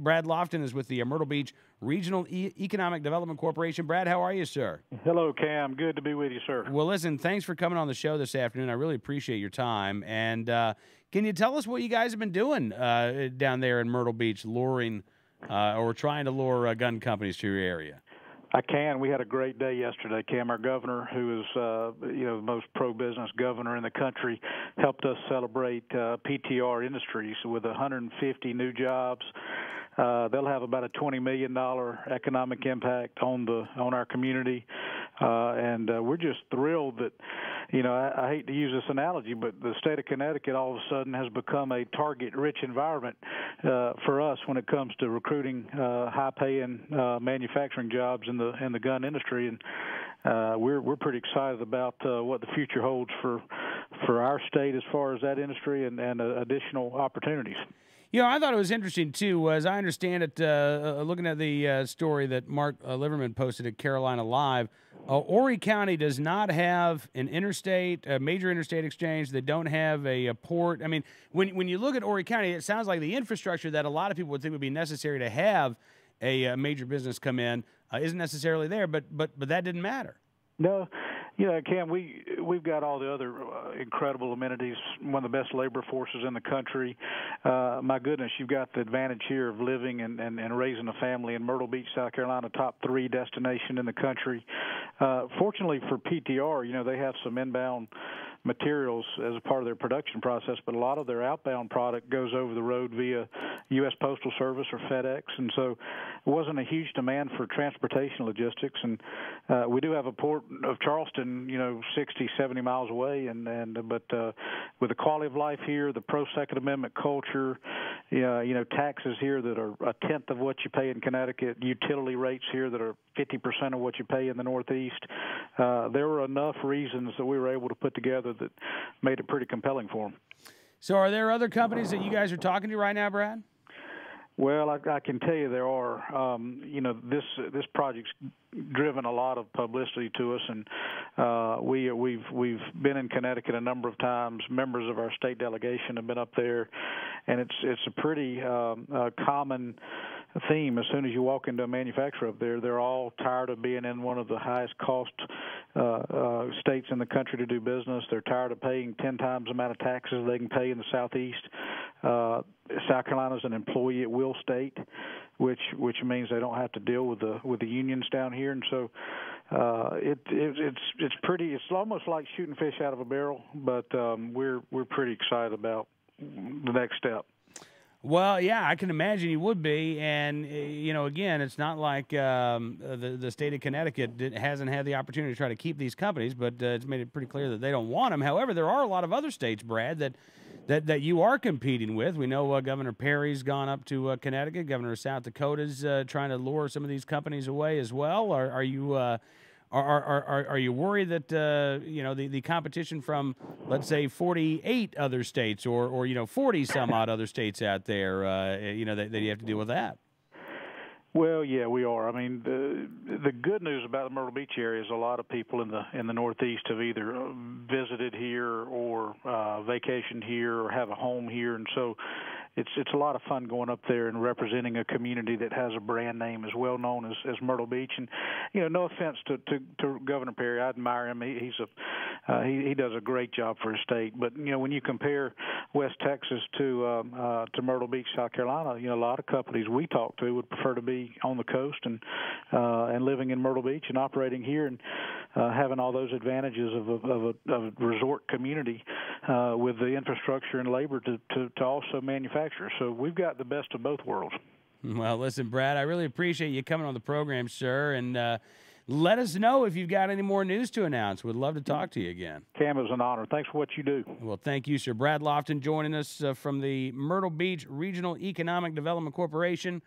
Brad Lofton is with the Myrtle Beach Regional Economic Development Corporation. Brad, how are you, sir? Hello, Cam. Good to be with you, sir. Well, listen, thanks for coming on the show this afternoon. I really appreciate your time. And can you tell us what you guys have been doing down there in Myrtle Beach, luring or trying to lure gun companies to your area? I can. We had a great day yesterday, Cam. Our governor, who is the most pro-business governor in the country, helped us celebrate PTR Industries with 150 new jobs. They'll have about a $20 million economic impact on our community, and we're just thrilled that, I hate to use this analogy, but the state of Connecticut all of a sudden has become a target-rich environment for us when it comes to recruiting high-paying manufacturing jobs in the gun industry, and we're pretty excited about what the future holds for our state as far as that industry and additional opportunities. I thought it was interesting, too. As I understand it, looking at the story that Mark Liverman posted at Carolina Live, Horry County does not have a major interstate exchange. They don't have a port. I mean, when you look at Horry County, it sounds like the infrastructure that a lot of people would think would be necessary to have a major business come in isn't necessarily there, but that didn't matter. No. Cam, we've got all the other incredible amenities, one of the best labor forces in the country. My goodness, you've got the advantage here of living and raising a family in Myrtle Beach, South Carolina, top 3 destination in the country. Fortunately for PTR, they have some inbound materials as a part of their production process, but a lot of their outbound product goes over the road via U.S. Postal Service or FedEx, and so it wasn't a huge demand for transportation logistics. And we do have a port of Charleston, 60, 70 miles away, but with the quality of life here, the pro-Second Amendment culture, taxes here that are a tenth of what you pay in Connecticut, utility rates here that are 50% of what you pay in the Northeast, there were enough reasons that we were able to put together that made it pretty compelling for them. So are there other companies that you guys are talking to right now, Brad? Well, I can tell you there are. This project's driven a lot of publicity to us, and we've been in Connecticut a number of times. Members of our state delegation have been up there, and it's a pretty common theme. As soon as you walk into a manufacturer up there, they're all tired of being in one of the highest cost states in the country to do business. They're tired of paying 10 times the amount of taxes they can pay in the Southeast. South Carolina is an employee at will state, which means they don't have to deal with the unions down here, and so it's pretty. It's almost like shooting fish out of a barrel, but we're pretty excited about the next step. Well, yeah, I can imagine you would be, and again, it's not like the state of Connecticut hasn't had the opportunity to try to keep these companies, but it's made it pretty clear that they don't want them. However, there are a lot of other states, Brad, that you are competing with. We know Governor Perry's gone up to Connecticut. Governor of South Dakota's trying to lure some of these companies away as well. Are you worried that the competition from, let's say, 48 other states or 40 some odd other states out there that you have to deal with that? Well, yeah, we are. I mean, the good news about the Myrtle Beach area is a lot of people in the Northeast have either visited here or vacationed here or have a home here, and so it's a lot of fun going up there and representing a community that has a brand name as well known as Myrtle Beach. And no offense to Governor Perry, I admire him. He does a great job for his state. But when you compare West Texas to Myrtle Beach, South Carolina, a lot of companies we talk to would prefer to be on the coast and living in Myrtle Beach and operating here and having all those advantages of a resort community with the infrastructure and labor to also manufacture. So we've got the best of both worlds. Well, listen, Brad, I really appreciate you coming on the program, sir, and let us know if you've got any more news to announce. We'd love to talk to you again. Cam, it was an honor. Thanks for what you do. Well, thank you, sir. Brad Lofton joining us from the Myrtle Beach Regional Economic Development Corporation.